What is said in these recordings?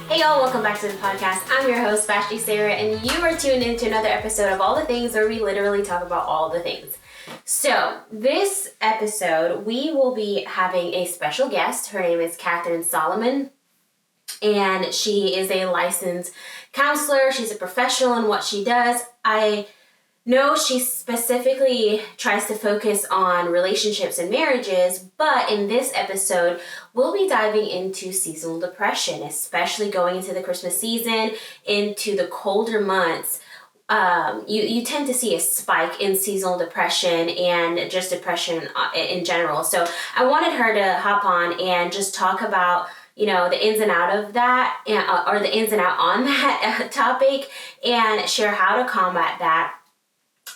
Hey y'all, welcome back to the podcast. I'm your host, Vashti Sarah, and you are tuned into another episode of All the Things where we literally talk about all the things. So, this episode, we will be having a special guest. Her name is Catherine Solomon, and she is a licensed counselor. She's a professional in what she does. I know she specifically tries to focus on relationships and marriages, but in this episode, we'll be diving into seasonal depression, especially going into the Christmas season, into the colder months. You tend to see a spike in seasonal depression and just depression in general. So I wanted her to hop on and just talk about the ins and out of that, or the ins and out on that topic, and share how to combat that.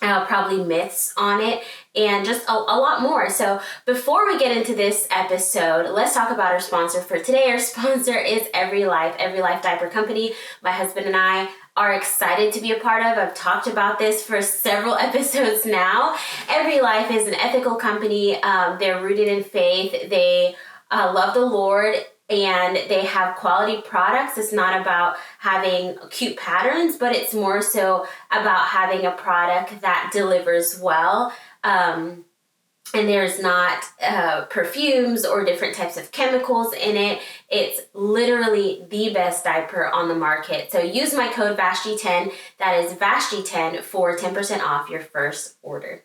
Probably myths on it, and just a lot more. So before we get into this episode, let's talk about our sponsor for today. Our sponsor is Every Life Diaper Company. My husband and I are excited to be a part of. I've talked about this for several episodes now. Every Life is an ethical company. They're rooted in faith. They love the Lord, and they have quality products. It's not about having cute patterns, but it's more so about having a product that delivers well. And there's not perfumes or different types of chemicals in it. It's literally the best diaper on the market. So use my code VASHTI10, that is VASHTI10, for 10% off your first order.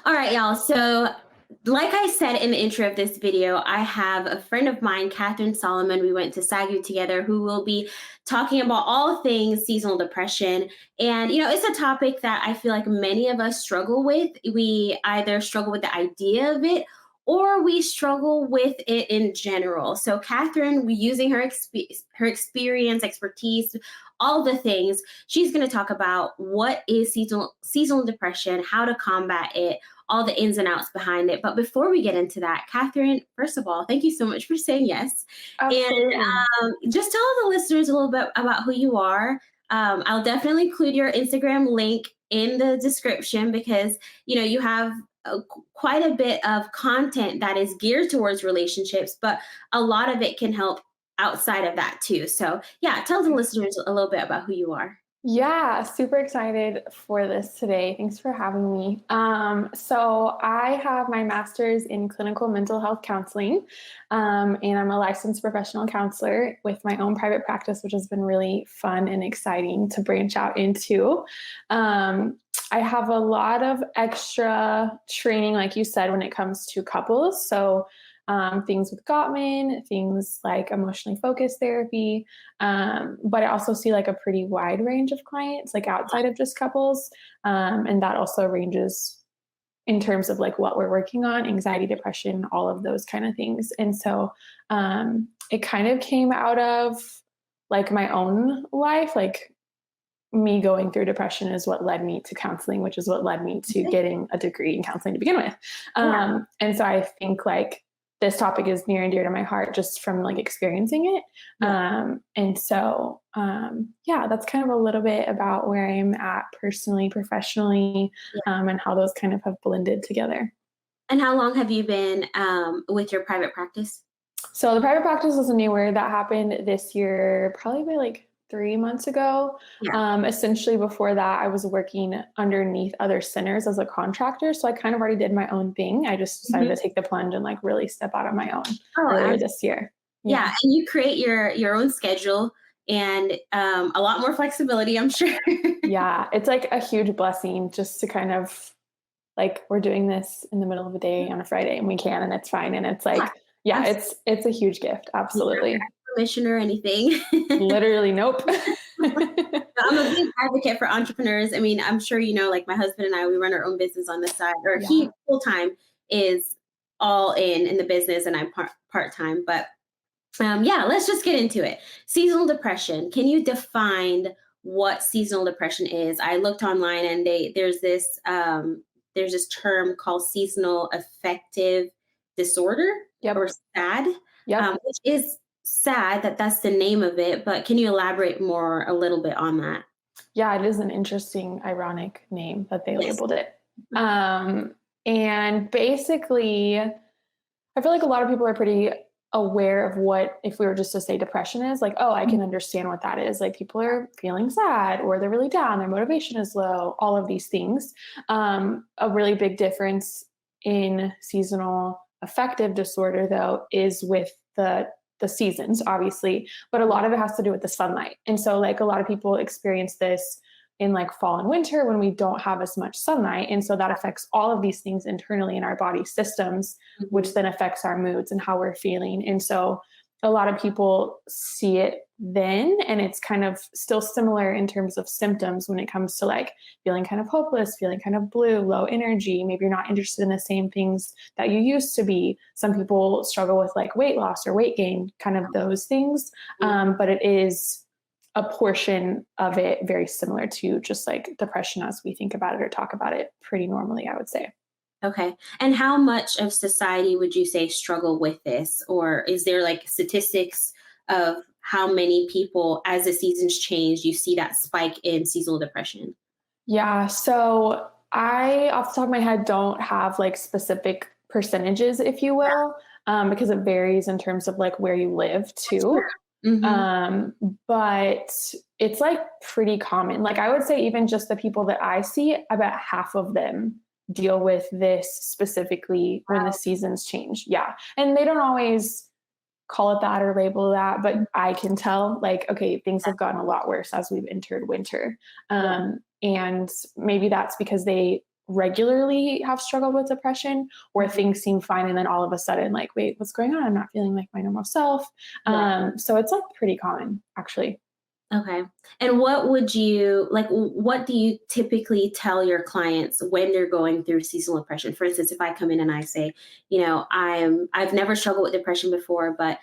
All right, y'all. So like I said in the intro of this video, I have a friend of mine, Catherine Solomon. We went to SAGU together, who will be talking about all things seasonal depression. And, it's a topic that I feel like many of us struggle with. We either struggle with the idea of it, or we struggle with it in general. So Catherine, using her experience, expertise, all the things, she's going to talk about what is seasonal depression, how to combat it, all the ins and outs behind it. But before we get into that, Catherine, first of all, thank you so much for saying yes. Absolutely. And just tell the listeners a little bit about who you are. I'll definitely include your Instagram link in the description because, you have quite a bit of content that is geared towards relationships, but a lot of it can help outside of that too. So yeah, tell the listeners a little bit about who you are. Yeah, super excited for this today. Thanks for having me. So I have my master's in clinical mental health counseling, and I'm a licensed professional counselor with my own private practice, which has been really fun and exciting to branch out into. I have a lot of extra training, like you said, when it comes to couples. So things with Gottman, things like emotionally focused therapy. But I also see like a pretty wide range of clients, like outside of just couples. And that also ranges in terms of like what we're working on, anxiety, depression, all of those kind of things. And so it kind of came out of like my own life, like me going through depression is what led me to counseling, which is what led me to getting a degree in counseling to begin with. And so I think like this topic is near and dear to my heart just from like experiencing it. And so, that's kind of a little bit about where I'm at personally, professionally, and how those kind of have blended together. And how long have you been with your private practice? So the private practice was newer. That happened this year, probably by like 3 months ago. Essentially before that, I was working underneath other centers as a contractor. So I kind of already did my own thing. I just decided to take the plunge and like really step out on my own earlier this year. Yeah. And you create your own schedule and a lot more flexibility, I'm sure. Yeah. It's like a huge blessing just to kind of like, we're doing this in the middle of the day on a Friday and we can, and it's fine. And it's like, it's a huge gift. Absolutely. Permission or anything. Literally, nope. I'm a big advocate for entrepreneurs. I mean, I'm sure like my husband and I, we run our own business on the side, or he full-time is all in the business and I'm part-time. But let's just get into it. Seasonal depression. Can you define what seasonal depression is? I looked online and there's this term called seasonal affective disorder, or SAD, which is sad that that's the name of it, but can you elaborate more a little bit on that? Yeah, it is an interesting, ironic name that they labeled it. And basically, I I feel like a lot of people are pretty aware of what, if we were just to say depression is, like, oh, I can understand what that is. Like people are feeling sad or they're really down, their motivation is low, all of these things. A really big difference in seasonal affective disorder, though, is with the seasons, obviously, but a lot of it has to do with the sunlight. And so like a lot of people experience this in like fall and winter when we don't have as much sunlight. And so that affects all of these things internally in our body systems, which then affects our moods and how we're feeling. And so a lot of people see it then, and it's kind of still similar in terms of symptoms when it comes to like feeling kind of hopeless, feeling kind of blue, low energy. Maybe you're not interested in the same things that you used to be. Some people struggle with like weight loss or weight gain, kind of those things. But it is a portion of it very similar to just like depression as we think about it or talk about it pretty normally, I would say. Okay. And how much of society would you say struggle with this? Or is there like statistics of how many people, as the seasons change, you see that spike in seasonal depression? Yeah. So I, off the top of my head, don't have like specific percentages, if you will, because it varies in terms of like where you live too. Sure. But it's like pretty common. Like I would say even just the people that I see, about half of them deal with this specifically when the seasons change. Yeah. And they don't always call it that or label that, but I can tell like, okay, things have gotten a lot worse as we've entered winter. And maybe that's because they regularly have struggled with depression where things seem fine. And then all of a sudden, like, wait, what's going on? I'm not feeling like my normal self. So it's like pretty common actually. Okay. And what do you typically tell your clients when they're going through seasonal depression? For instance, if I come in and I say, I've never struggled with depression before, but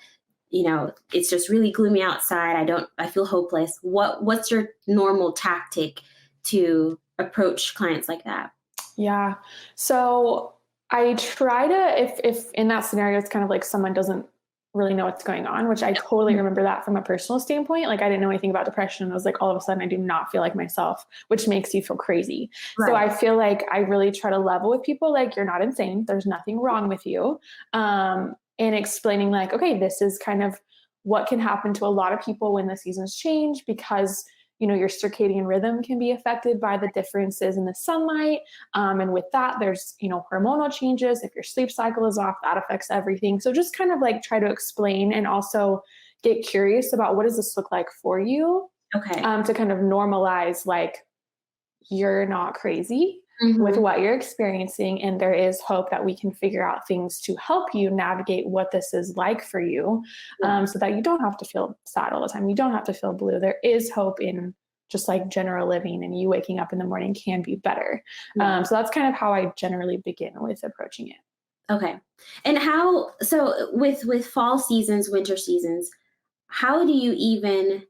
it's just really gloomy outside. I feel hopeless. What's your normal tactic to approach clients like that? Yeah. So I try to, if in that scenario, it's kind of like someone doesn't really know what's going on, which I totally remember that from a personal standpoint. Like I didn't know anything about depression. And I was like, all of a sudden I do not feel like myself, which makes you feel crazy. Right. So I feel like I really try to level with people. Like you're not insane. There's nothing wrong with you. And explaining like, okay, this is kind of what can happen to a lot of people when the seasons change because your circadian rhythm can be affected by the differences in the sunlight. And with that, there's, hormonal changes. If your sleep cycle is off, that affects everything. So just kind of like try to explain and also get curious about what does this look like for you? Okay. To kind of normalize, like, you're not crazy with what you're experiencing. And there is hope that we can figure out things to help you navigate what this is like for you, so that you don't have to feel sad all the time. You don't have to feel blue. There is hope in just like general living, and you waking up in the morning can be better. So that's kind of how I generally begin with approaching it. Okay. And so with fall seasons, winter seasons, how do you even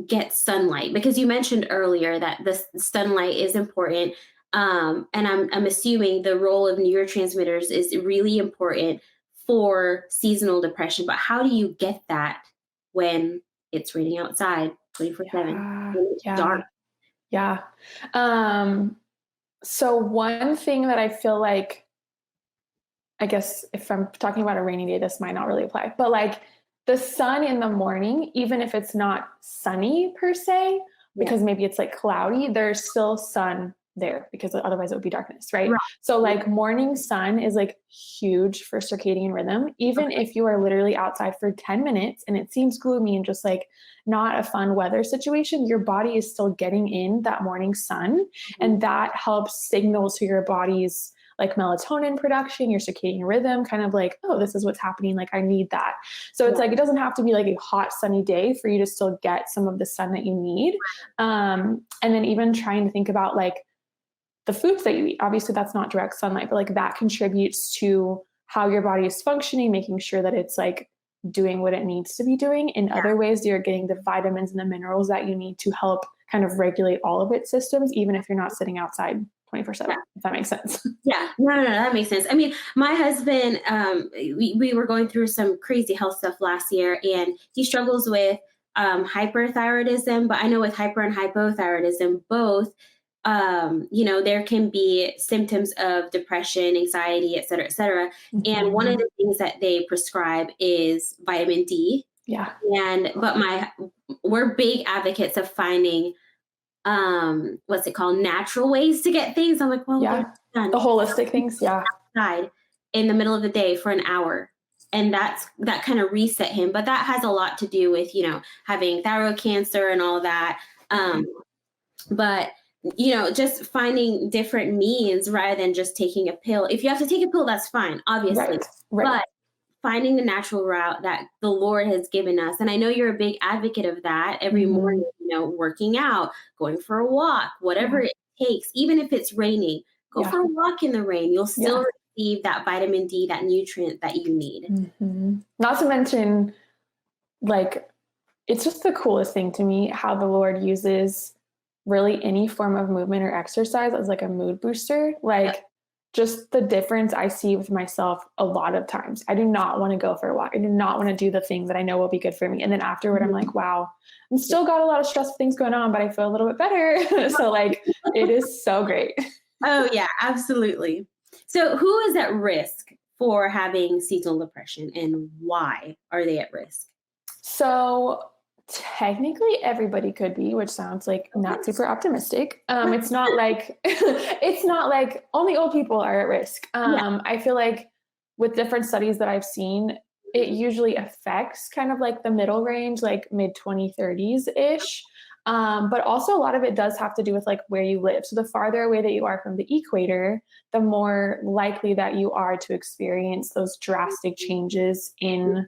get sunlight? Because you mentioned earlier that the sunlight is important. And I'm assuming the role of neurotransmitters is really important for seasonal depression, but how do you get that when it's raining outside 24/7? When it's dark? Yeah. So one thing that I feel like, I guess if I'm talking about a rainy day, this might not really apply, but like the sun in the morning, even if it's not sunny per se, because maybe it's like cloudy, there's still sun there because otherwise it would be darkness, right? So like morning sun is like huge for circadian rhythm. Even if you are literally outside for 10 minutes and it seems gloomy and just like not a fun weather situation, your body is still getting in that morning sun. And that helps signal to your body's like melatonin production, your circadian rhythm, kind of like, oh, this is what's happening. Like I need that. So it's like, it doesn't have to be like a hot sunny day for you to still get some of the sun that you need. And then even trying to think about like the foods that you eat. Obviously that's not direct sunlight, but like that contributes to how your body is functioning, making sure that it's like doing what it needs to be doing. In other ways, you're getting the vitamins and the minerals that you need to help kind of regulate all of its systems, even if you're not sitting outside 24/7, if that makes sense. Yeah, no, that makes sense. I mean, my husband, we were going through some crazy health stuff last year, and he struggles with hyperthyroidism. But I know with hyper and hypothyroidism, both there can be symptoms of depression, anxiety, et cetera, et cetera. And one of the things that they prescribe is vitamin D. Yeah. But we're big advocates of finding, what's it called? Natural ways to get things. I'm like, well, the holistic things. Yeah. Outside in the middle of the day for an hour. And that kind of reset him. But that has a lot to do with, having thyroid cancer and all that. But just finding different means rather than just taking a pill. If you have to take a pill, that's fine, obviously. Right. But finding the natural route that the Lord has given us. And I know you're a big advocate of that every morning, working out, going for a walk, whatever it takes, even if it's raining, go for a walk in the rain. You'll still receive that vitamin D, that nutrient that you need. Not to mention, like, it's just the coolest thing to me how the Lord uses really any form of movement or exercise as like a mood booster. Like just the difference I see with myself a lot of times. I do not want to go for a walk. I do not want to do the thing that I know will be good for me. And then afterward, I'm like, wow, I'm still got a lot of stressful things going on, but I feel a little bit better. So like, it is so great. Oh yeah, absolutely. So who is at risk for having seasonal depression and why are they at risk? So technically everybody could be, which sounds like not super optimistic. It's not like only old people are at risk. I feel like with different studies that I've seen, it usually affects kind of like the middle range, like mid 2030s ish. But also a lot of it does have to do with like where you live. So the farther away that you are from the equator, the more likely that you are to experience those drastic changes in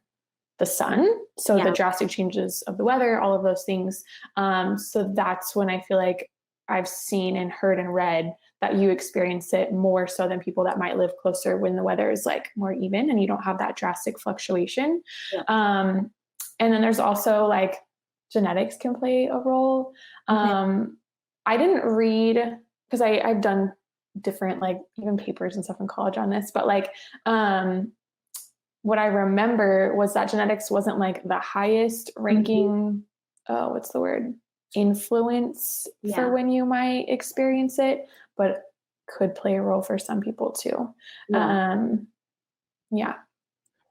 the sun. So the drastic changes of the weather, all of those things. So that's when I feel like I've seen and heard and read that you experience it more so than people that might live closer when the weather is like more even and you don't have that drastic fluctuation. And then there's also like genetics can play a role. I didn't read because I've done different like even papers and stuff in college on this, but like what I remember was that genetics wasn't like the highest ranking, what's the word? Influence for when you might experience it, but could play a role for some people too. Are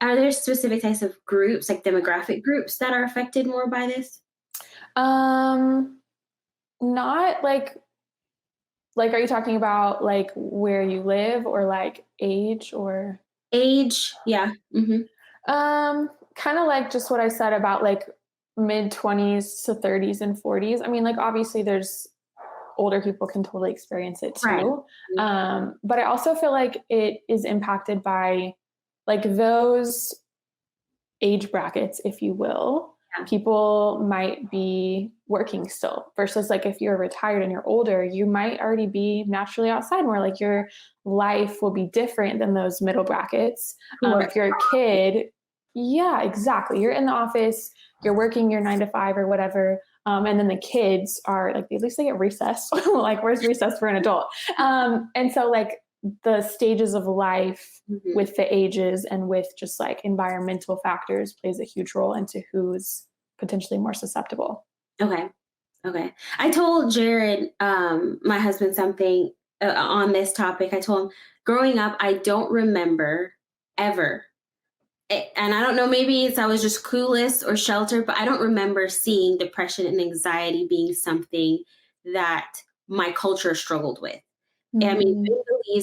there specific types of groups, like demographic groups that are affected more by this? Not like, are you talking about like where you live or like age or? Age, yeah. Kind of like just what I said about like mid 20s to 30s and 40s. I mean, like obviously there's older people can totally experience it too. Right. But I also feel like it is impacted by like those age brackets, if you will. People might be working still versus like if you're retired and you're older, you might already be naturally outside more. Like your life will be different than those middle brackets. If you're a kid, yeah, exactly. You're in the office, you're working your 9 to 5 or whatever. And then the kids are like, at least they get recess. Like where's recess for an adult? And so like the stages of life with the ages and with just like environmental factors plays a huge role into who's potentially more susceptible. Okay. I told Jared, my husband, something on this topic. I told him growing up, I don't remember ever. And I don't know, maybe it's I was just clueless or sheltered, but I don't remember seeing depression and anxiety being something that my culture struggled with. I mean,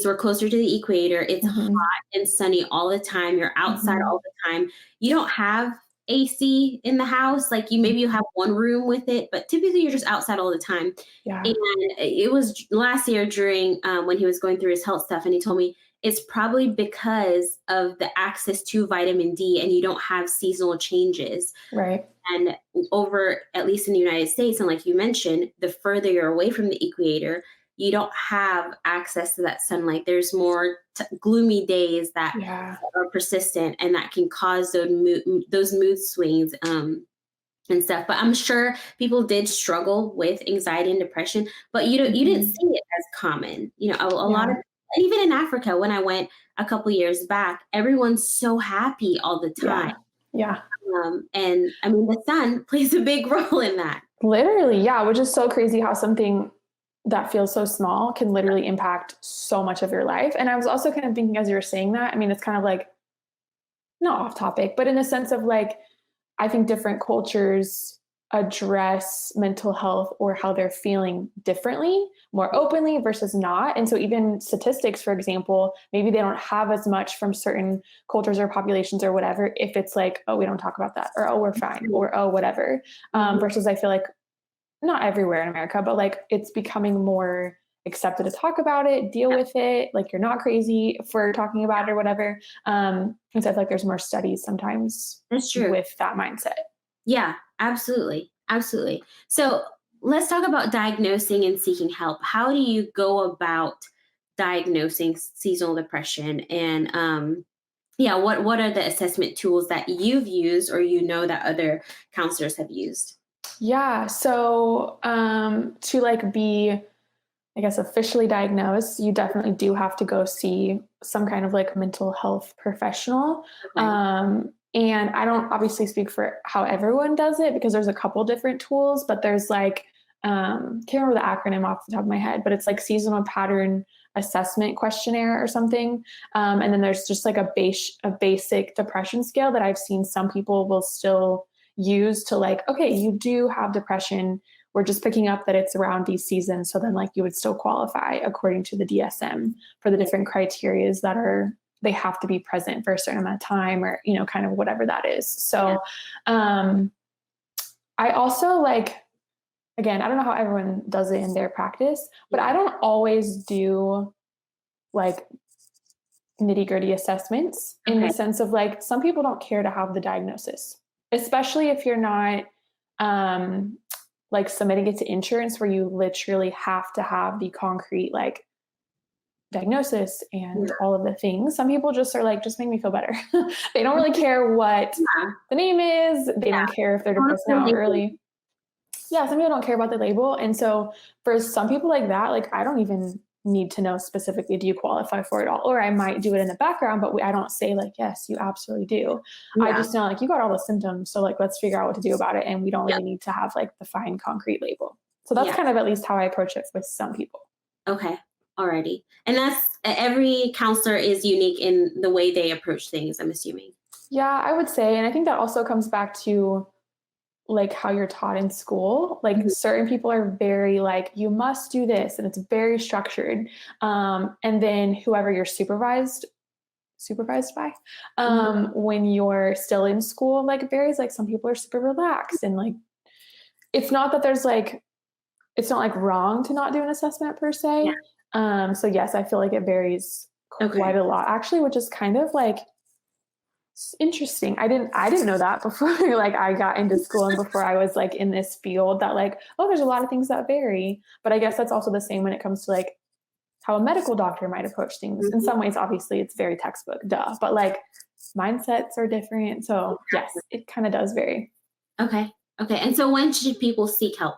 we're closer to the equator. It's hot and sunny all the time. You're outside all the time. You don't have AC in the house. Like maybe you have one room with it, but typically you're just outside all the time. Yeah. And it was last year during when he was going through his health stuff, and he told me it's probably because of the access to vitamin D and you don't have seasonal changes. Right. And over, at least in the United States, and like you mentioned, the further you're away from the equator, you don't have access to that sunlight. There's more gloomy days that are persistent and that can cause those mood swings and stuff. But I'm sure people did struggle with anxiety and depression, but you didn't see it as common. A lot of, even in Africa, when I went a couple years back, everyone's so happy all the time. Yeah. And I mean, the sun plays a big role in that. Literally, yeah, which is so crazy how something that feels so small can literally impact so much of your life. And I was also kind of thinking as you were saying that, I mean, it's kind of like not off topic, but in the sense of like, I think different cultures address mental health or how they're feeling differently, more openly versus not. And so even statistics, for example, maybe they don't have as much from certain cultures or populations or whatever, if it's like, oh, we don't talk about that, or oh, we're fine, or oh, whatever. Versus I feel like not everywhere in America, but like it's becoming more accepted to talk about it, deal with it. Like you're not crazy for talking about it or whatever. And so I feel like there's more studies sometimes That's true. with that mindset. Yeah, absolutely. Absolutely. So let's talk about diagnosing and seeking help. How do you go about diagnosing seasonal depression? And what are the assessment tools that you've used or that other counselors have used? Yeah. So to like be, I guess, officially diagnosed, you definitely do have to go see some kind of like mental health professional. Okay. And I don't obviously speak for how everyone does it because there's a couple different tools, but there's like, can't remember the acronym off the top of my head, but it's like seasonal pattern assessment questionnaire or something. And then there's just like a basic depression scale that I've seen some people will still use to like, okay, you do have depression. We're just picking up that it's around these seasons. So then like you would still qualify according to the DSM for the different criterias that they have to be present for a certain amount of time or, kind of whatever that is. So, I also like, again, I don't know how everyone does it in their practice, but I don't always do like nitty gritty assessments in the sense of like, some people don't care to have the diagnosis, especially if you're not, like submitting it to insurance where you literally have to have the concrete like diagnosis and all of the things. Some people just are like, just make me feel better. They don't really care what the name is. They don't care if they're depressed now or early. Yeah, some people don't care about the label. And so for some people like that, like I don't even need to know specifically, do you qualify for it all? Or I might do it in the background, but I don't say like, yes, you absolutely do. I just know like you got all the symptoms. So like, let's figure out what to do about it. And we don't really need to have like the fine concrete label. So that's kind of at least how I approach it with some people. Okay. Alrighty. And that's every counselor is unique in the way they approach things, I'm assuming. Yeah, I would say. And I think that also comes back to like how you're taught in school. Like certain people are very like, you must do this, and it's very structured. And then whoever you're supervised by, when you're still in school, like varies. Like some people are super relaxed, and like, it's not that there's like, it's not like wrong to not do an assessment per se. So yes, I feel like it varies quite a lot actually, which is kind of like, interesting. I didn't know that before like I got into school and before I was like in this field that like, oh, there's a lot of things that vary. But I guess that's also the same when it comes to like how a medical doctor might approach things. In some ways, obviously it's very textbook, duh. But like mindsets are different. So yes, it kind of does vary. Okay. And so when should people seek help?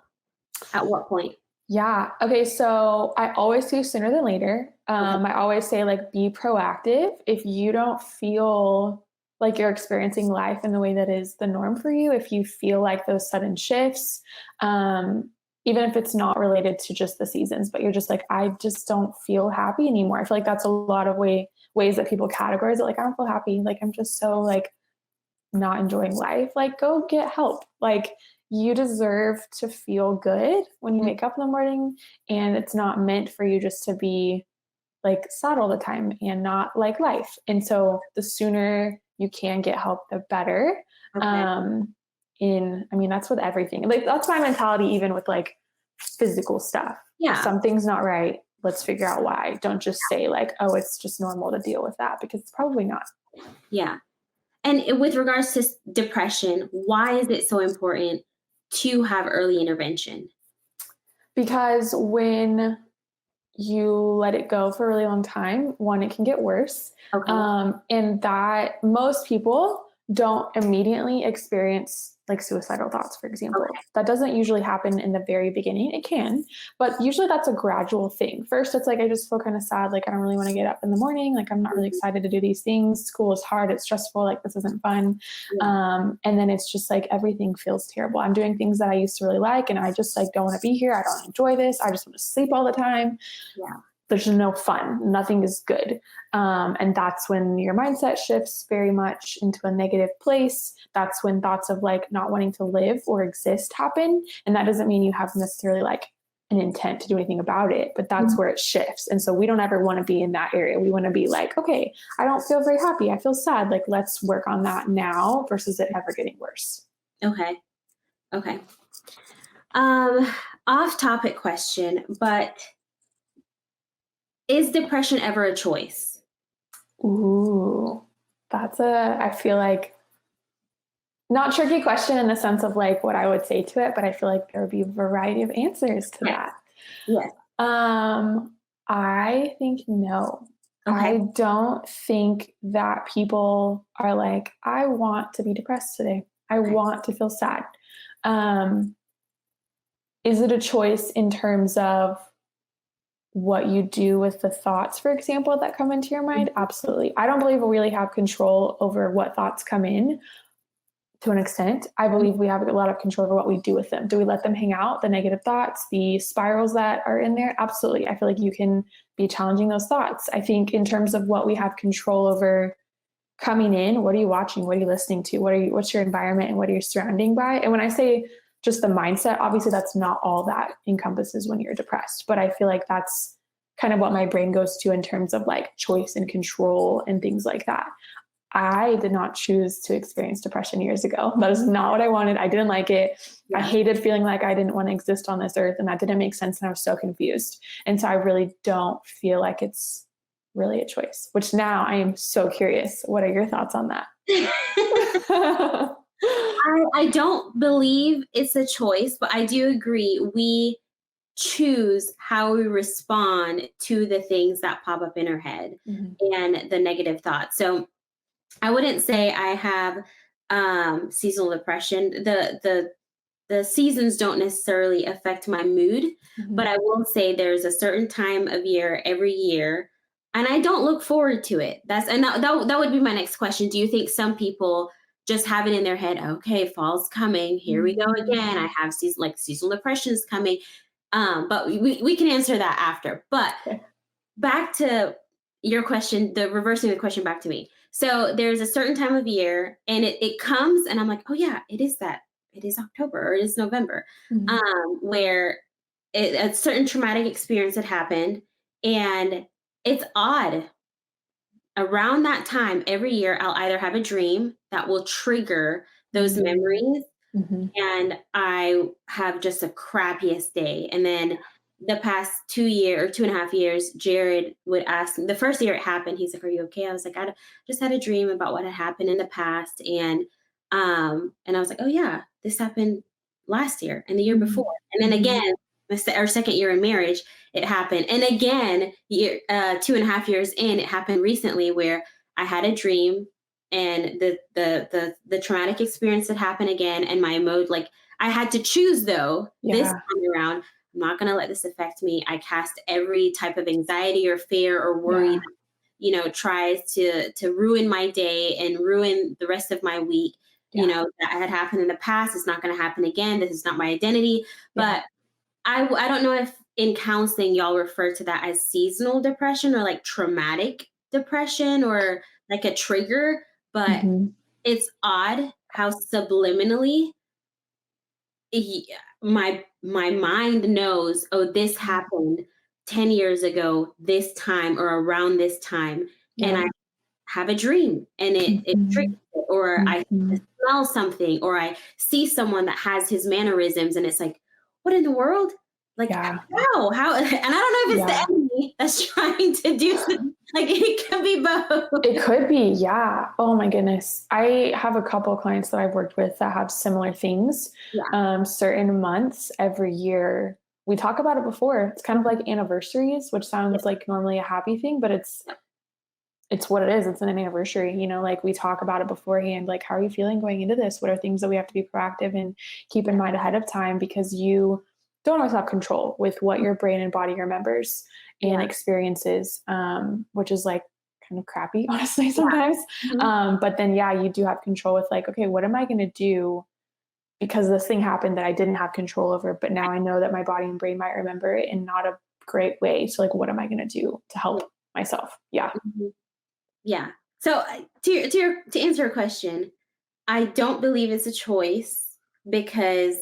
At what point? Yeah. Okay. So I always say sooner than later. I always say like, be proactive. If you don't feel like you're experiencing life in the way that is the norm for you, if you feel like those sudden shifts, even if it's not related to just the seasons, but you're just like, I just don't feel happy anymore. I feel like that's a lot of ways that people categorize it. Like, I don't feel happy. Like, I'm just so like not enjoying life. Like, go get help. Like, you deserve to feel good when you wake up in the morning, and it's not meant for you just to be like sad all the time and not like life. And so the sooner you can get help, the better. I mean, that's with everything. Like, that's my mentality, even with like physical stuff. Yeah. If something's not right, let's figure out why. Don't just say like, oh, it's just normal to deal with that, because it's probably not. Yeah. And with regards to depression, why is it so important to have early intervention? Because when you let it go for a really long time, one, it can get worse. And that most people don't immediately experience like suicidal thoughts, for example. Okay. That doesn't usually happen in the very beginning. It can, but usually that's a gradual thing. First, it's like, I just feel kind of sad. Like, I don't really want to get up in the morning. Like, I'm not really excited to do these things. School is hard. It's stressful. Like, this isn't fun. Yeah. And then it's just like, everything feels terrible. I'm doing things that I used to really like, and I just like don't want to be here. I don't enjoy this. I just want to sleep all the time. Yeah. There's no fun. Nothing is good. And that's when your mindset shifts very much into a negative place. That's when thoughts of like not wanting to live or exist happen. And that doesn't mean you have necessarily like an intent to do anything about it, but that's where it shifts. And so we don't ever want to be in that area. We want to be like, okay, I don't feel very happy. I feel sad. Like, let's work on that now versus it ever getting worse. Okay. Off topic question, but is depression ever a choice? Ooh, I feel like, not tricky question in the sense of like what I would say to it, but I feel like there would be a variety of answers to that. Yes. I think no. Okay. I don't think that people are like, I want to be depressed today. I want to feel sad. Is it a choice in terms of what you do with the thoughts, for example, that come into your mind? Absolutely. I don't believe we really have control over what thoughts come in to an extent. I believe we have a lot of control over what we do with them. Do we let them hang out, the negative thoughts, the spirals that are in there? Absolutely. I feel like you can be challenging those thoughts. I think in terms of what we have control over coming in, what are you watching? What are you listening to? What's your environment and what are you surrounding by? And when I say just the mindset, obviously that's not all that encompasses when you're depressed, but I feel like that's kind of what my brain goes to in terms of like choice and control and things like that. I did not choose to experience depression years ago. That is not what I wanted. I didn't like it. Yeah. I hated feeling like I didn't want to exist on this earth, and that didn't make sense. And I was so confused. And so I really don't feel like it's really a choice, which now I am so curious. What are your thoughts on that? I don't believe it's a choice, but I do agree. We choose how we respond to the things that pop up in our head and the negative thoughts. So I wouldn't say I have seasonal depression. The seasons don't necessarily affect my mood, but I will say there's a certain time of year every year, and I don't look forward to it. That would be my next question. Do you think some people just have it in their head? Okay, fall's coming. Here we go again. I have seasonal depression is coming. But we can answer that after. But back to your question, reversing the question back to me. So there's a certain time of year and it comes and I'm like, oh yeah, it is that. It is October or it is November, where a certain traumatic experience had happened. And it's odd. Around that time, every year, I'll either have a dream that will trigger those memories and I have just the crappiest day. And then the past 2 years or 2.5 years, Jared would ask me, the first year it happened, he's like, are you okay? I was like, I just had a dream about what had happened in the past. And I was like, oh yeah, this happened last year and the year before. And then again, our second year in marriage, it happened. And again, 2.5 years in, it happened recently where I had a dream and the traumatic experience had happened again. And my mode, like I had to choose though, this time around, I'm not going to let this affect me. I cast every type of anxiety or fear or worry that, tries to ruin my day and ruin the rest of my week. That had happened in the past. It's not going to happen again. This is not my identity. But I don't know if in counseling y'all refer to that as seasonal depression or like traumatic depression or like a trigger, but it's odd how subliminally my mind knows, oh, this happened 10 years ago, this time or around this time. And I have a dream and it triggers it, or I smell something, or I see someone that has his mannerisms and it's like, what in the world? Like, how? And I don't know if it's the enemy that's trying to do something. Like, it could be both. It could be, yeah. Oh my goodness. I have a couple of clients that I've worked with that have similar things. Certain months every year. We talk about it before. It's kind of like anniversaries, which sounds like normally a happy thing, but it's it's what it is. It's an anniversary, you know, like we talk about it beforehand. Like, how are you feeling going into this? What are things that we have to be proactive and keep in mind ahead of time? Because you don't always have control with what your brain and body remembers and experiences, which is like kind of crappy, honestly, sometimes. But then, you do have control with like, okay, what am I going to do? Because this thing happened that I didn't have control over, but now I know that my body and brain might remember it in not a great way. So like, what am I going to do to help myself? Yeah. Yeah. So to answer your question, I don't believe it's a choice because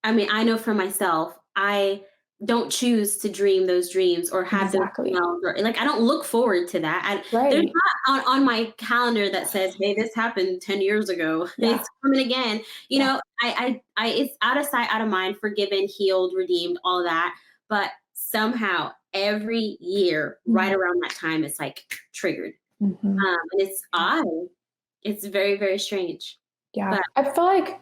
I mean, I know for myself, I don't choose to dream those dreams or have those Exactly. emails or like I don't look forward to that. There's Right. not on my calendar that says, "Hey, this happened 10 years ago. Yeah. It's coming again." You Yeah. know, I it's out of sight, out of mind, forgiven, healed, redeemed, all that. But somehow every year, right around that time, it's like triggered. Mm-hmm. And it's odd. It's very, very strange. Yeah. But I feel like,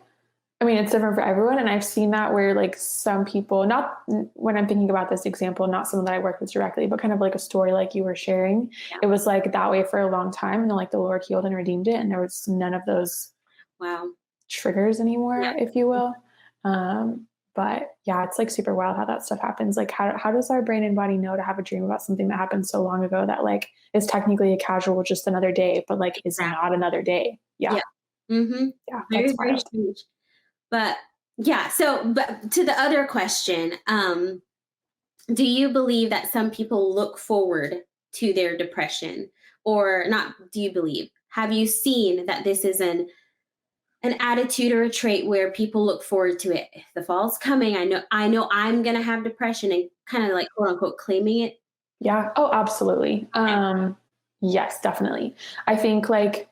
I mean, it's different for everyone. And I've seen that where like some people, not when I'm thinking about this example, not someone that I work with directly, but kind of like a story like you were sharing. yeah. It was like that way for a long time. And then like the Lord healed and redeemed it. And there was none of those Wow. triggers anymore, Yeah. if you will. But yeah, it's like super wild how that stuff happens. Like how does our brain and body know to have a dream about something that happened so long ago that like is technically a casual, just another day, but like is Exactly. not another day? Yeah. Yeah. Mm-hmm. Yeah. Very, That's very wild. strange. But yeah, so but to the other question, do you believe that some people look forward to their depression? Or not do you believe? Have you seen that this is an attitude or a trait where people look forward to it? If the fall's coming, I know I'm gonna have depression and kind of like quote unquote claiming it. Yeah. Oh, absolutely. Yes, definitely. I think like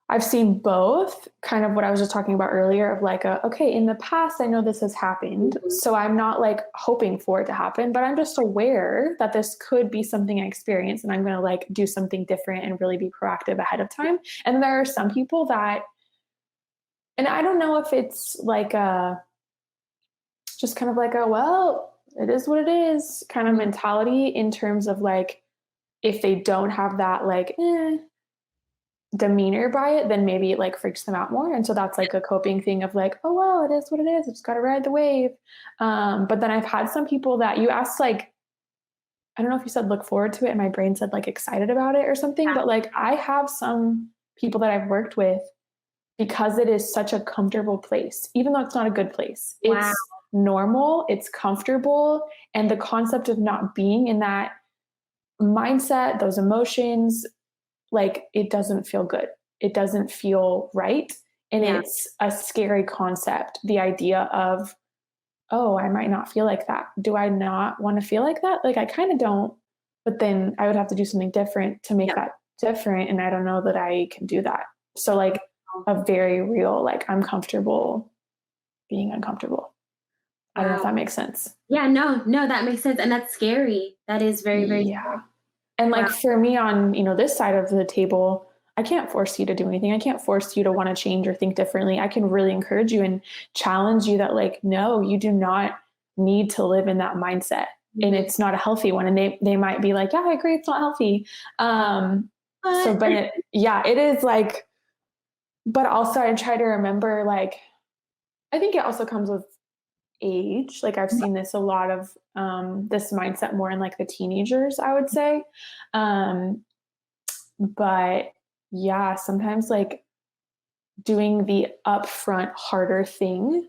I've seen both, kind of what I was just talking about earlier of like, okay, in the past, I know this has happened. Mhm. So I'm not like hoping for it to happen, but I'm just aware that this could be something I experience and I'm going to like do something different and really be proactive ahead of time. And there are some people that, and I don't know if it's like just kind of like well, it is what it is kind of mentality in terms of like, if they don't have that like, demeanor by it, then maybe it like freaks them out more. And so that's like a coping thing of like, oh well, it is what it is. I just gotta ride the wave. But then I've had some people that you asked like, I don't know if you said look forward to it, and my brain said like excited about it or something, but like I have some people that I've worked with because it is such a comfortable place, even though it's not a good place. Wow. It's normal, it's comfortable, and the concept of not being in that mindset, those emotions, like it doesn't feel good. It doesn't feel right. And Yeah. it's a scary concept. The idea of, oh, I might not feel like that. Do I not want to feel like that? Like I kind of don't, but then I would have to do something different to make Yeah. that different. And I don't know that I can do that. So like a very real, like I'm comfortable being uncomfortable. I don't know if Wow. that makes sense. Yeah, no, that makes sense. And that's scary. That is very, very Yeah. scary. And Wow. like for me on, this side of the table, I can't force you to do anything. I can't force you to want to change or think differently. I can really encourage you and challenge you that like, no, you do not need to live in that mindset. And it's not a healthy one. And they might be like, yeah, I agree, it's not healthy. But it is like, but also I try to remember like, I think it also comes with age. Like I've seen this a lot of this mindset more in like the teenagers, I would say. But yeah, sometimes like doing the upfront harder thing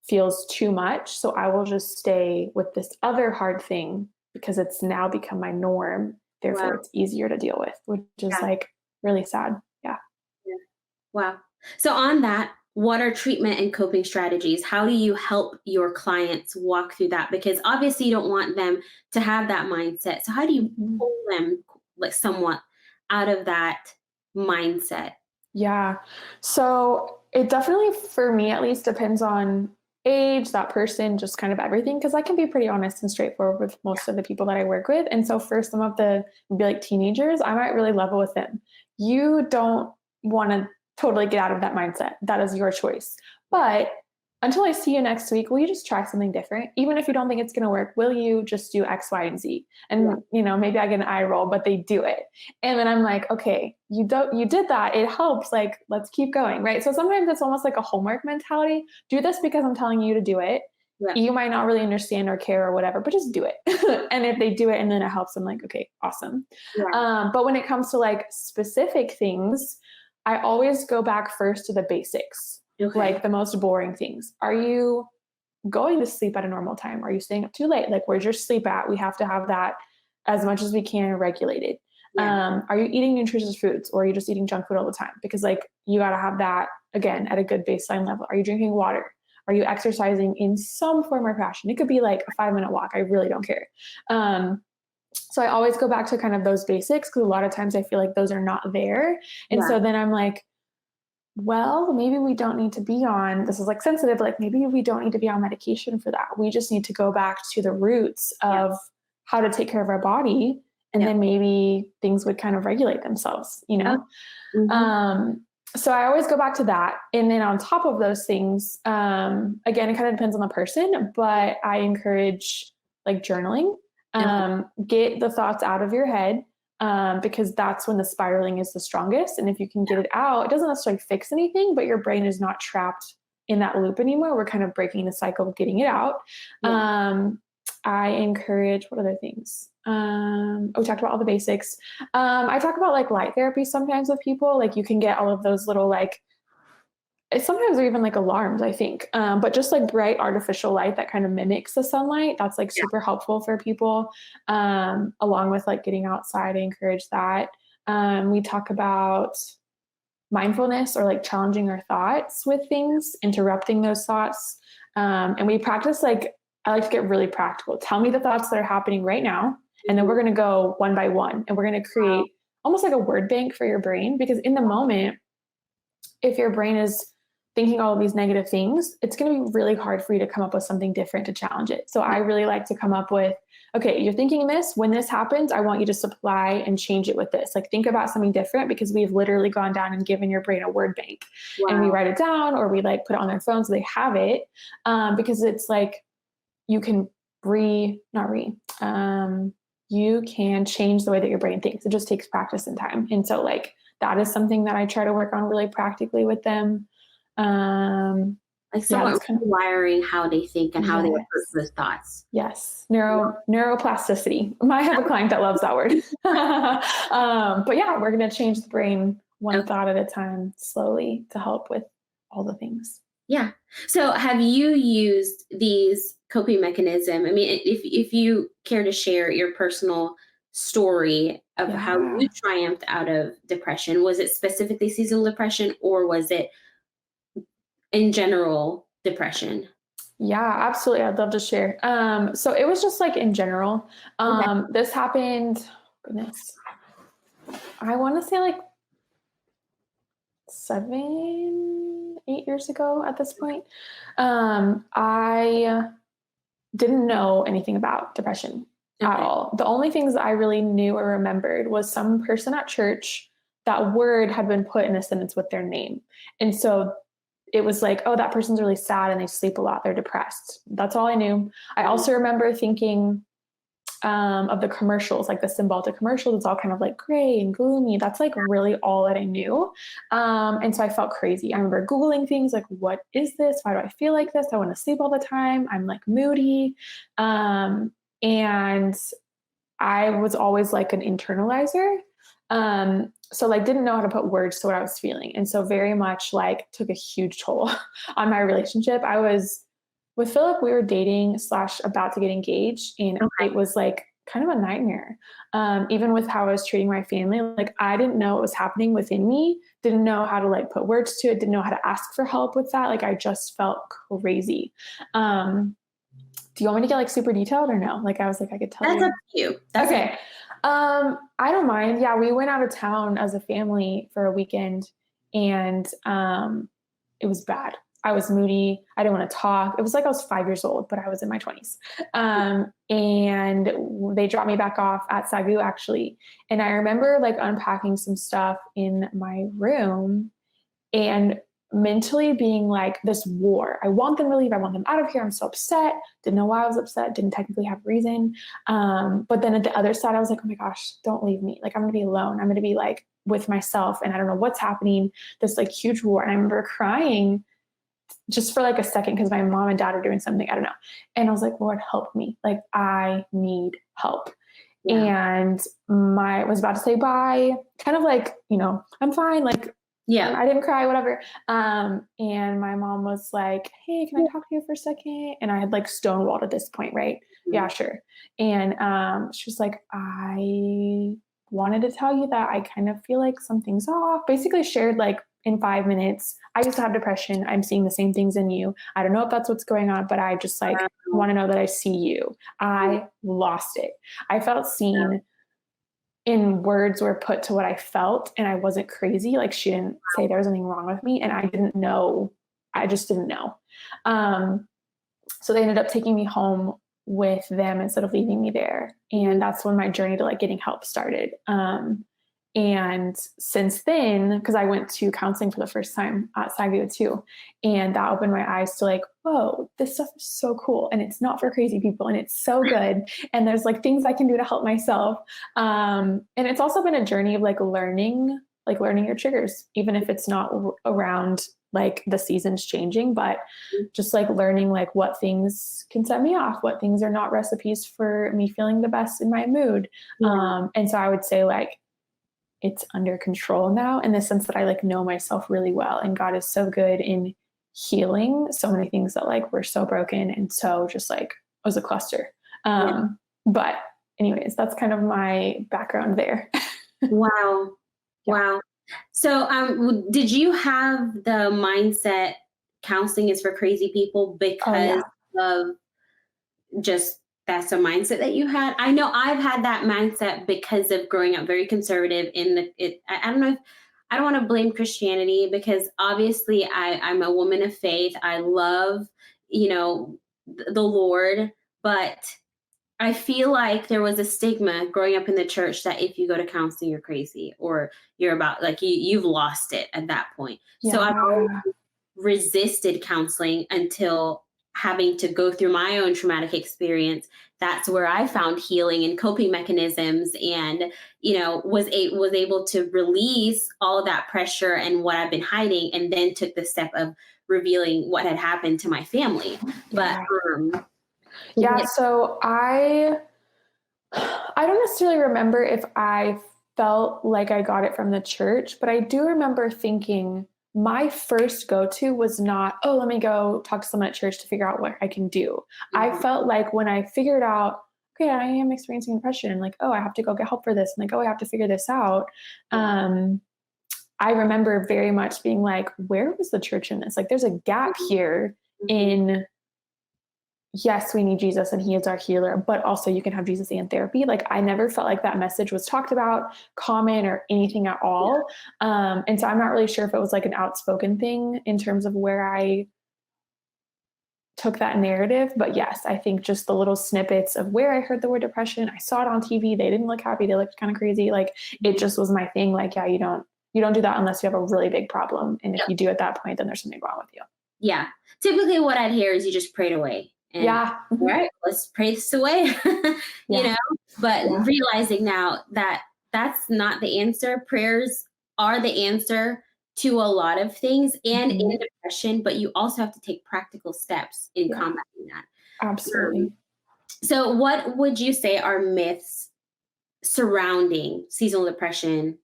feels too much. So I will just stay with this other hard thing because it's now become my norm. Therefore, Wow. it's easier to deal with, which is like really sad. Yeah. Yeah. Wow. So on that, what are treatment and coping strategies? How do you help your clients walk through that? Because obviously you don't want them to have that mindset. So how do you pull them like somewhat out of that mindset? Yeah. So it definitely, for me at least, depends on age, that person, just kind of everything. Cause I can be pretty honest and straightforward with most of the people that I work with. And so for some of the maybe like teenagers, I might really level with them. You don't want to totally get out of that mindset. That is your choice. But until I see you next week, will you just try something different? Even if you don't think it's going to work, will you just do X, Y, and Z? And, maybe I get an eye roll, but they do it. And then I'm like, okay, you did that. It helps. Like, let's keep going. Right. So sometimes it's almost like a homework mentality. Do this because I'm telling you to do it. Yeah. You might not really understand or care or whatever, but just do it. And if they do it and then it helps, I'm like, okay, awesome. Yeah. But when it comes to like specific things, I always go back first to the basics. Okay. Like the most boring things. Are you going to sleep at a normal time? Are you staying up too late? Like, where's your sleep at? We have to have that as much as we can regulated. Yeah. Are you eating nutritious foods, or are you just eating junk food all the time? Because like, you got to have that again at a good baseline level. Are you drinking water? Are you exercising in some form or fashion? It could be like a 5-minute walk. I really don't care. So I always go back to kind of those basics, because a lot of times I feel like those are not there. And so then I'm like, well, maybe we don't need to be on, this is like sensitive, like maybe we don't need to be on medication for that. We just need to go back to the roots of how to take care of our body. And then maybe things would kind of regulate themselves, Mm-hmm. So I always go back to that. And then on top of those things, again, it kind of depends on the person, but I encourage like journaling, get the thoughts out of your head. Because that's when the spiraling is the strongest. And if you can get it out, it doesn't necessarily fix anything, but your brain is not trapped in that loop anymore. We're kind of breaking the cycle of getting it out. Yeah. I encourage, what other things? We talked about all the basics. I talk about like light therapy sometimes with people. Like you can get all of those little like, sometimes they're even like alarms, I think. But just like bright artificial light that kind of mimics the sunlight, that's like super helpful for people. Along with like getting outside, I encourage that. We talk about mindfulness, or like challenging our thoughts with things, interrupting those thoughts. And we practice, like, I like to get really practical. Tell me the thoughts that are happening right now. And then we're going to go one by one, and we're going to create almost like a word bank for your brain, because in the moment, if your brain is thinking all of these negative things, it's going to be really hard for you to come up with something different to challenge it. So I really like to come up with, okay, you're thinking this, when this happens, I want you to supply and change it with this. Like think about something different, because we've literally gone down and given your brain a word bank. Wow. And we write it down, or we like put it on their phone so they have it. Because it's like, you can you can change the way that your brain thinks. It just takes practice and time. And so like, that is something that I try to work on really practically with them. Like somewhat rewiring how they think and how they approach those thoughts. Yes. Neuroplasticity. I have a client that loves that word. But yeah, we're going to change the brain one thought at a time, slowly, to help with all the things. Yeah. So have you used these coping mechanism? I mean, if you care to share your personal story of how you triumphed out of depression, was it specifically seasonal depression, or was it in general depression? Yeah, absolutely. I'd love to share. So it was just like in general. This happened, goodness, I want to say like 7, 8 years ago at this point. I didn't know anything about depression at all. The only things I really knew or remembered was some person at church, that word had been put in a sentence with their name. And so it was like, oh, that person's really sad and they sleep a lot, they're depressed. That's all I knew. I also remember thinking of the commercials, like the Cymbalta commercials, it's all kind of like gray and gloomy. That's like really all that I knew. And so I felt crazy. I remember Googling things like, what is this? Why do I feel like this? I want to sleep all the time. I'm like moody. And I was always like an internalizer. So like didn't know how to put words to what I was feeling. And so very much like took a huge toll on my relationship. I was with Philip, we were dating / about to get engaged, and it was like kind of a nightmare. Even with how I was treating my family, like I didn't know what was happening within me, didn't know how to like put words to it, didn't know how to ask for help with that. Like I just felt crazy. Do you want me to get like super detailed or no? Like I was like, I could tell you. That's up to you. That's okay. I don't mind. Yeah, we went out of town as a family for a weekend, and it was bad. I was moody. I didn't want to talk. It was like I was 5 years old, but I was in my 20s. And they dropped me back off at Sagu, actually. And I remember like unpacking some stuff in my room, and mentally being like this war. I want them to leave. I want them out of here. I'm so upset. Didn't know why I was upset. Didn't technically have reason. But then at the other side, I was like, oh my gosh, don't leave me. Like, I'm going to be alone. I'm going to be like with myself and I don't know what's happening. This like huge war. And I remember crying just for like a second because my mom and dad are doing something. I don't know. And I was like, Lord, help me. Like, I need help. Yeah. And was about to say bye, kind of like, I'm fine. Like, yeah, I didn't cry, whatever. And my mom was like, hey, can I talk to you for a second? And I had like stonewalled at this point, right? Mm-hmm. Yeah, sure. And she was like, I wanted to tell you that I kind of feel like something's off. Basically shared like in 5 minutes, I just have depression. I'm seeing the same things in you. I don't know if that's what's going on, but I just like want to know that I see you. I lost it. I felt seen. In words were put to what I felt, and I wasn't crazy. Like, she didn't say there was anything wrong with me, and I didn't know. I just didn't know. So they ended up taking me home with them instead of leaving me there. And that's when my journey to like getting help started. And since then, because I went to counseling for the first time at SAGVO too, and that opened my eyes to like, whoa, this stuff is so cool. And it's not for crazy people and it's so good. And there's like things I can do to help myself. And it's also been a journey of like learning your triggers, even if it's not around like the seasons changing, but just like learning like what things can set me off, what things are not recipes for me feeling the best in my mood. And so I would say like, it's under control now in the sense that I like know myself really well, and God is so good in healing so many things that like were so broken and so just like was a cluster. But anyways, that's kind of my background there. Wow. Yeah. Wow. So did you have the mindset counseling is for crazy people because of just that's a mindset that you had? I know I've had that mindset because of growing up very conservative I don't know if I don't want to blame Christianity because obviously I'm a woman of faith. I love, the Lord, but I feel like there was a stigma growing up in the church that if you go to counseling, you're crazy or you're about like you've lost it at that point. Yeah. So I've always resisted counseling until having to go through my own traumatic experience. That's where I found healing and coping mechanisms and, was able to release all of that pressure and what I've been hiding, and then took the step of revealing what had happened to my family. But, so I don't necessarily remember if I felt like I got it from the church, but I do remember thinking, my first go-to was not, oh, let me go talk to someone at church to figure out what I can do. Mm-hmm. I felt like when I figured out, okay, I am experiencing depression, and like, oh, I have to go get help for this, and like, oh, I have to figure this out. I remember very much being like, where was the church in this? Like, there's a gap here in, yes, we need Jesus and he is our healer, but also you can have Jesus and therapy. Like, I never felt like that message was talked about, common, or anything at all. And so I'm not really sure if it was like an outspoken thing in terms of where I took that narrative. But yes, I think just the little snippets of where I heard the word depression, I saw it on TV. They didn't look happy. They looked kind of crazy. Like, it just was my thing. Like, yeah, you don't do that unless you have a really big problem. And if you do at that point, then there's something wrong with you. Yeah. Typically what I'd hear is you just prayed away. And, all right, let's pray this away, but realizing now that that's not the answer. Prayers are the answer to a lot of things and in depression, but you also have to take practical steps in combating that. Absolutely. So what would you say are myths surrounding seasonal depression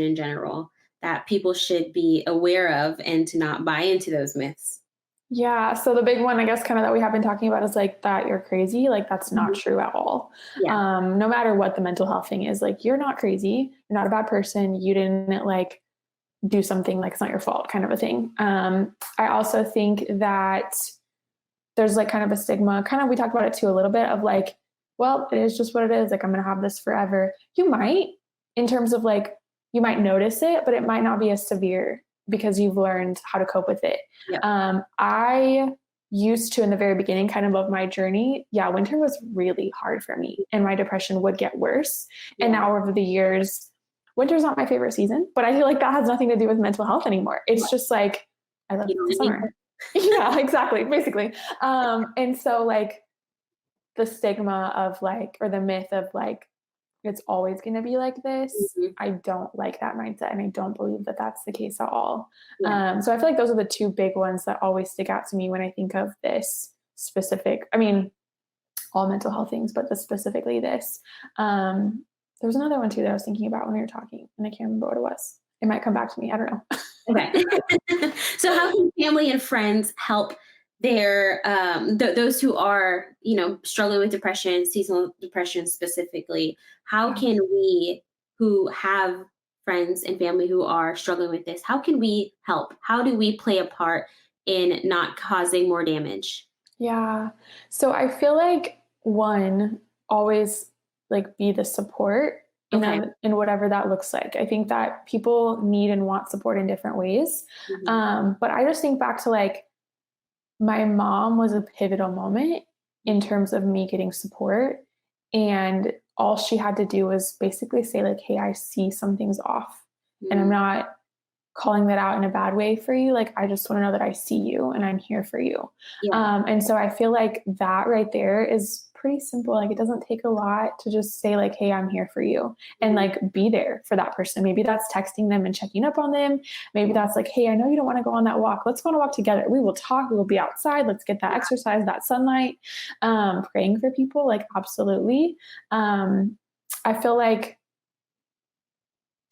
in general, that people should be aware of and to not buy into those myths? Yeah. So the big one, I guess, kind of that we have been talking about is like that you're crazy. Like, that's not true at all. Yeah. No matter what the mental health thing is, like, you're not crazy. You're not a bad person. You didn't like do something, like, it's not your fault, kind of a thing. I also think that there's like kind of a stigma, kind of, we talked about it too a little bit, of like, well, it is just what it is. Like, I'm going to have this forever. You might, in terms of like, you might notice it, but it might not be as severe because you've learned how to cope with it. Yeah. I used to, in the very beginning kind of my journey, winter was really hard for me and my depression would get worse. Yeah. And now over the years, winter's not my favorite season, but I feel like that has nothing to do with mental health anymore. It's just like, I love You know the what I mean? summer. Yeah, exactly, basically. And so like the stigma of like, or the myth of like, it's always going to be like this. Mhm. I don't like that mindset, and I don't believe that that's the case at all. Yeah. So I feel like those are the two big ones that always stick out to me when I think of this specific. I mean, all mental health things, but specifically this. There was another one too that I was thinking about when we were talking, and I can't remember what it was. It might come back to me. I don't know. Okay. So how can family and friends help their those who are, you know, struggling with depression, seasonal depression specifically? How Yeah. can we who have friends and family who are struggling with this, how can we help? How do we play a part in not causing more damage? Yeah. So I feel like one, always like be the support Okay. in whatever that looks like. I think that people need and want support in different ways. Mhm. But I just think back to like my mom was a pivotal moment in terms of me getting support. And all she had to do was basically say, like, hey, I see something's off. And I'm Mm. not calling that out in a bad way for you. Like, I just want to know that I see you and I'm here for you. Yeah. And so I feel like that right there is pretty simple. Like, it doesn't take a lot to just say, like, hey, I'm here for you, and Mhm. like be there for that person. Maybe that's texting them and checking up on them. Maybe Yeah. that's like, hey, I know you don't want to go on that walk. Let's go on a walk together. We will talk. We will be outside. Let's get that Yeah. exercise, that sunlight. Praying for people, like, absolutely. I feel like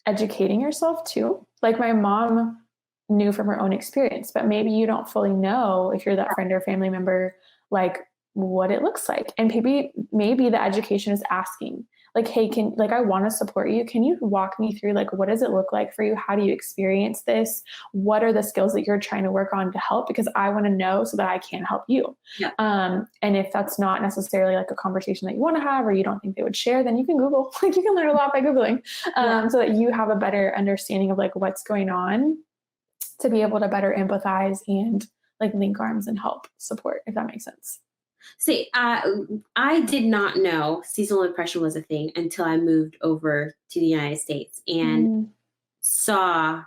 educating yourself too. Like my mom knew from her own experience, but maybe you don't fully know if you're that friend or family member, like what it looks like. And maybe the education is asking, like, hey, I want to support you. Can you walk me through like what does it look like for you? How do you experience this? What are the skills that you're trying to work on to help? Because I want to know so that I can help you. Yeah. And if that's not necessarily like a conversation that you want to have or you don't think they would share, then you can Google. Like you can learn a lot by Googling, Yeah. so that you have a better understanding of like what's going on to be able to better empathize and like link arms and help support, if that makes sense. See, I did not know seasonal depression was a thing until I moved over to the United States and Mm, saw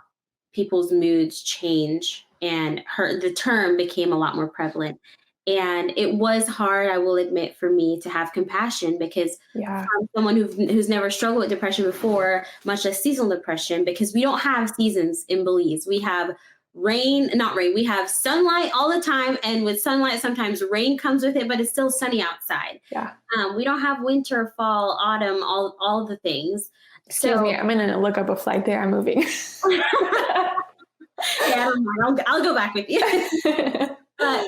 people's moods change, and the term became a lot more prevalent. And it was hard, I will admit, for me to have compassion because yeah. from someone who's never struggled with depression before, much less seasonal depression, because we don't have seasons in Belize. We have not rain, we have sunlight all the time. And with sunlight, sometimes rain comes with it, but it's still sunny outside. Yeah. We don't have winter, fall, autumn, all the things. Excuse me. So I'm going to look up a flight there. I'm moving. yeah, I don't mind. I'll go back with you. But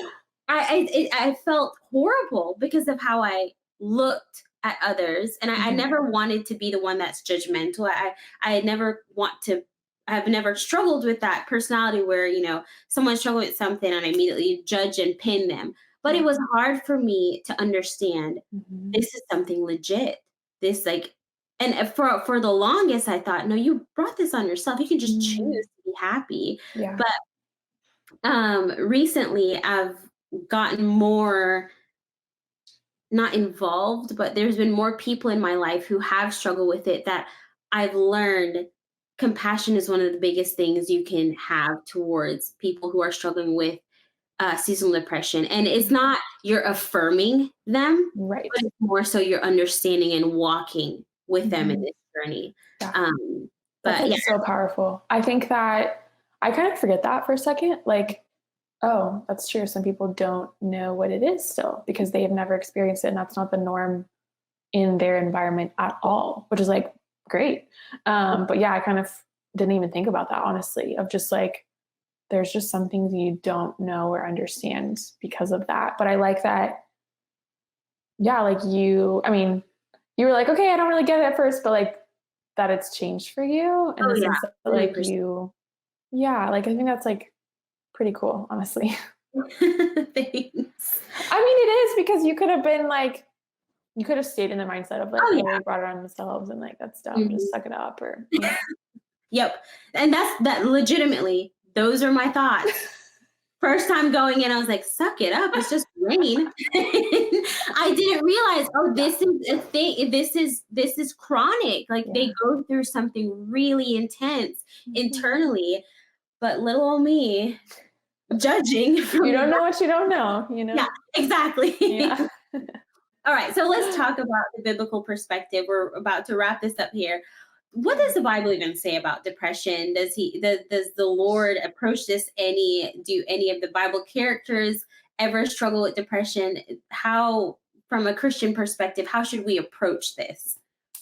I felt horrible because of how I looked at others, and I Mhm. never wanted to be the one that's judgmental. I never want to. I've never struggled with that personality where someone's struggling with something and I immediately judge and pin them. But it Yeah. was hard for me to understand Mhm. this is something legit. This like, and for the longest I thought, no, you brought this on yourself. You can just choose Mm, to be happy. yeah. But recently I've gotten more not involved, but there's been more people in my life who have struggled with it that I've learned compassion is one of the biggest things you can have towards people who are struggling with seasonal depression. And it's Mhm. not you're affirming them, Right. but it's more so you're understanding and walking with them in Mhm. this journey. Yeah. Um, That's but like yeah, so powerful. I think that I kind of forget that for a second. Like, oh, that's true. Some people don't know what it is still because they have never experienced it, and that's not the norm in their environment at all, which is like great. But yeah, I kind of didn't even think about that, honestly, of just like there's just some things you don't know or understand because of that. But I like that, yeah, like I mean, you were like, okay, I don't really get it at first, but like that it's changed for you in oh the yeah, sense that like 100%. you, yeah, like I think that's like pretty cool, honestly. Thanks. I mean, it is because you could have been like, you could have stayed in the mindset of like, Oh oh, yeah. they brought it on themselves and like that's dumb, just Mhm. suck it up, or you know. Yep. And that legitimately, those are my thoughts. First time going in, I was like, suck it up. It's just rain. I didn't realize, oh, Yeah, this is a thing. This is chronic. Like yeah. they go through something really intense Mhm. internally. But little old me. judging. You don't know what you don't know, you know? Yeah, exactly. Yeah. All right, so let's talk about the biblical perspective. We're about to wrap this up here. What does the Bible even say about depression? Does the Lord approach this do any of the Bible characters ever struggle with depression? How, from a Christian perspective, how should we approach this?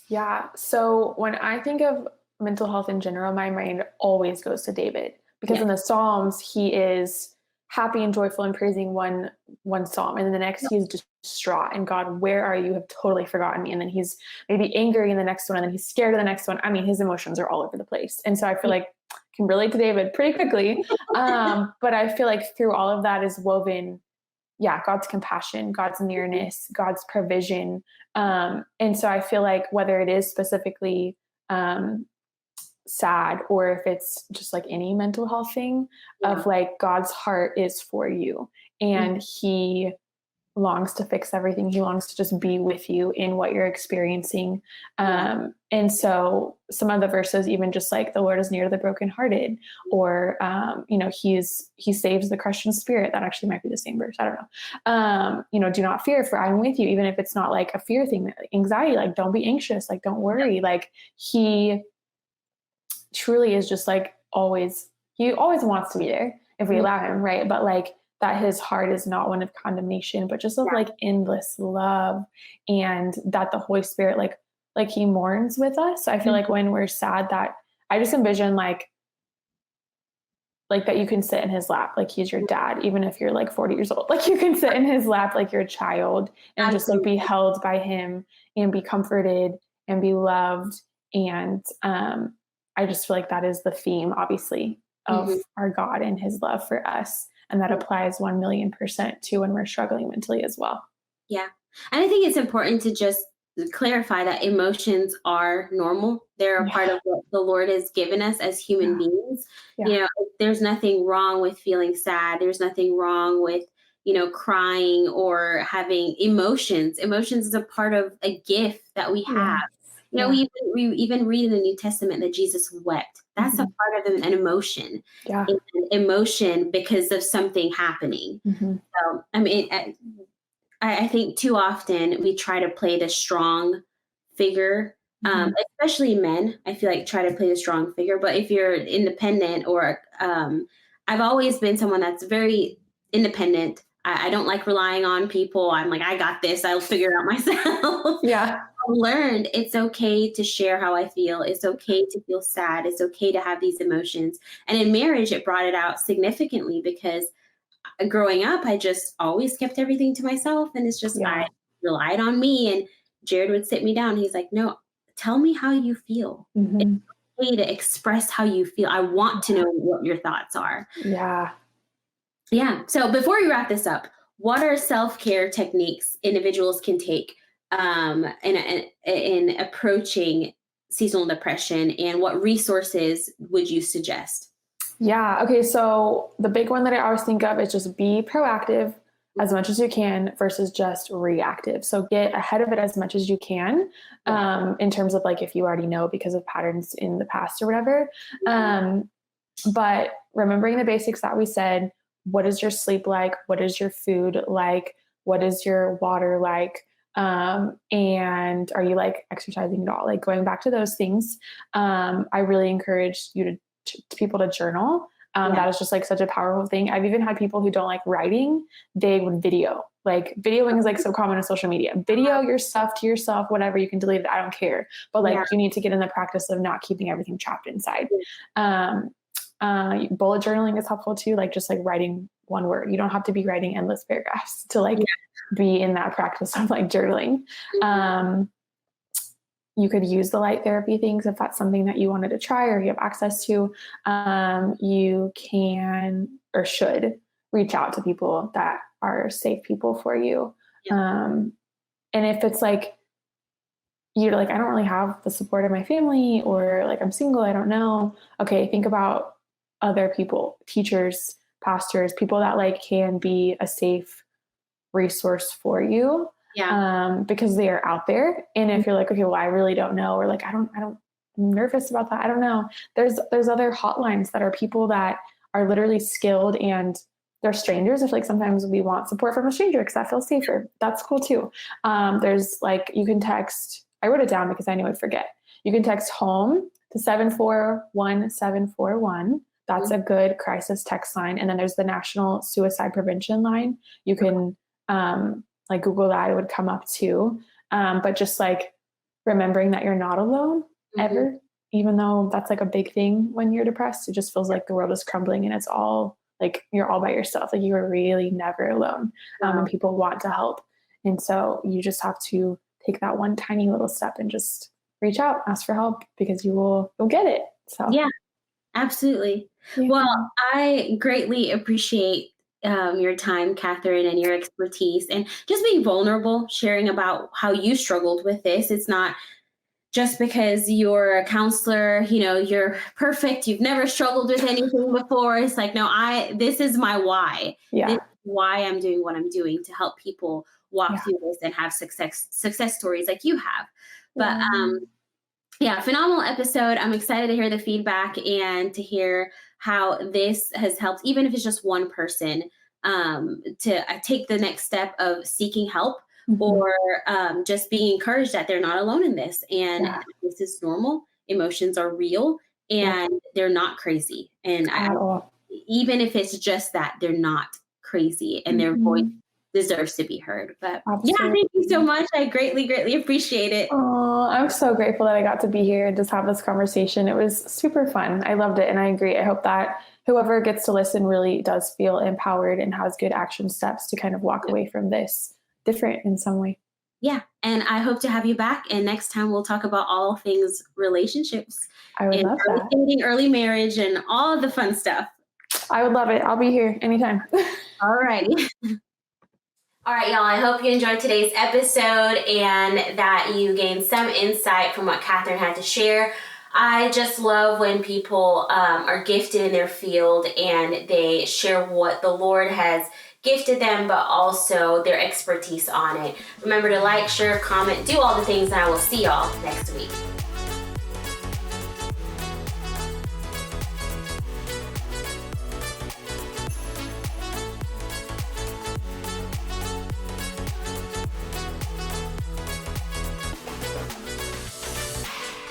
Yeah. So when I think of mental health in general, my mind always goes to David, because Yeah. in the Psalms he is happy and joyful and praising one psalm, and then the next he's distraught and, God, where are you? You have totally forgotten me. And then he's maybe angry in the next one, and then he's scared of the next one. I mean, his emotions are all over the place, and so I feel like I can relate to David pretty quickly. But I feel like through all of that is woven, yeah, God's compassion, God's nearness, God's provision. And so I feel like whether it is specifically sad, or if it's just like any mental health thing, of like God's heart is for you, and he longs to fix everything. He longs to just be with you in what you're experiencing. And so some of the verses, even just like the Lord is near to the brokenhearted, or, he saves the crushed in spirit. That actually might be the same verse. I don't know. Do not fear, for I'm with you. Even if it's not like a fear thing, anxiety, like don't be anxious, like don't worry. Like he truly is just like he always wants to be there if we allow him. Right. But like, that his heart is not one of condemnation, but just of like endless love, and that the Holy Spirit, like he mourns with us. So I feel like when we're sad, that I just envision like that you can sit in his lap, like he's your dad, even if you're like 40 years old, like you can sit in his lap, like you're a child, and just like be held by him and be comforted and be loved. And I just feel like that is the theme, obviously, of our God and his love for us. And that applies 1,000,000% to when we're struggling mentally as well. Yeah. And I think it's important to just clarify that emotions are normal. They're a part of what the Lord has given us as human beings. There's nothing wrong with feeling sad. There's nothing wrong with, crying or having emotions. Emotions is a part of a gift that we have. We even read in the New Testament that Jesus wept. That's a part of an emotion. Yeah. It's an emotion because of something happening. So, I mean, I think too often we try to play the strong figure, especially men. I feel like try to play the strong figure. But if you're independent, or I've always been someone that's very independent. I don't like relying on people. I'm like, I got this. I'll figure it out myself. Yeah. I've learned it's okay to share how I feel. It's okay to feel sad. It's okay to have these emotions. And in marriage, it brought it out significantly, because growing up, I just always kept everything to myself. And it's just, I relied on me. And Jared would sit me down. He's like, no, tell me how you feel. It's okay to express how you feel. I want to know what your thoughts are. Yeah. Yeah. So before we wrap this up, what are self-care techniques individuals can take in approaching seasonal depression, and what resources would you suggest? Yeah. Okay. So the big one that I always think of is just be proactive as much as you can versus just reactive. So get ahead of it as much as you can, in terms of like, if you already know because of patterns in the past or whatever. But remembering the basics that we said: what is your sleep like? What is your food like? What is your water like? And are you like exercising at all? Like going back to those things. I really encourage you to people to journal. That is just like such a powerful thing. I've even had people who don't like writing, they would video. Like videoing is like so common on social media. Video your stuff to yourself, whatever, you can delete it. I don't care. But like you need to get in the practice of not keeping everything trapped inside. Bullet journaling is helpful too. Like just like writing one word. You don't have to be writing endless paragraphs to like be in that practice of like journaling. You could use the light therapy things if that's something that you wanted to try or you have access to. You can or should reach out to people that are safe people for you. And if it's like, you're like, I don't really have the support of my family, or like I'm single, I don't know. Okay, think about other people, teachers, pastors, people that like can be a safe resource for you. Because they are out there. And if you're like, okay, well, I really don't know, or like, I'm nervous about that, I don't know. There's other hotlines that are people that are literally skilled and they're strangers. I feel like sometimes we want support from a stranger because that feels safer. That's cool too. There's like, you can text, I wrote it down because I knew I'd forget. You can text home to 741-741. That's a good crisis text line. And then there's the National Suicide Prevention line. You can like Google that, it would come up too. But just like remembering that you're not alone ever, even though that's like a big thing when you're depressed, it just feels like the world is crumbling and it's all like you're all by yourself. Like you are really never alone. And people want to help. And so you just have to take that one tiny little step and just reach out, ask for help, because you'll get it. So yeah, absolutely. Yeah. Well, I greatly appreciate your time, Catherine, and your expertise and just being vulnerable, sharing about how you struggled with this. It's not just because you're a counselor, you're perfect. You've never struggled with anything before. It's like, no, this is my why. Yeah. This is why I'm doing what I'm doing, to help people walk through this and have success stories like you have. But phenomenal episode. I'm excited to hear the feedback and to hear how this has helped, even if it's just one person, to take the next step of seeking help. Or just being encouraged that they're not alone in this, and this is normal. Emotions are real, and they're not crazy. And even if it's just that, they're not crazy, and their voice deserves to be heard. But thank you so much. I greatly, greatly appreciate it. Oh, I'm so grateful that I got to be here and just have this conversation. It was super fun. I loved it, and I agree. I hope that whoever gets to listen really does feel empowered and has good action steps to kind of walk away from this different in some way. Yeah. And I hope to have you back. And next time we'll talk about all things relationships. I would love early that. dating, early marriage, and all of the fun stuff. I would love it. I'll be here anytime. All righty. All right, y'all. I hope you enjoyed today's episode and that you gained some insight from what Catherine had to share. I just love when people are gifted in their field and they share what the Lord has gifted them, but also their expertise on it. Remember to like, share, comment, do all the things, and I will see y'all next week.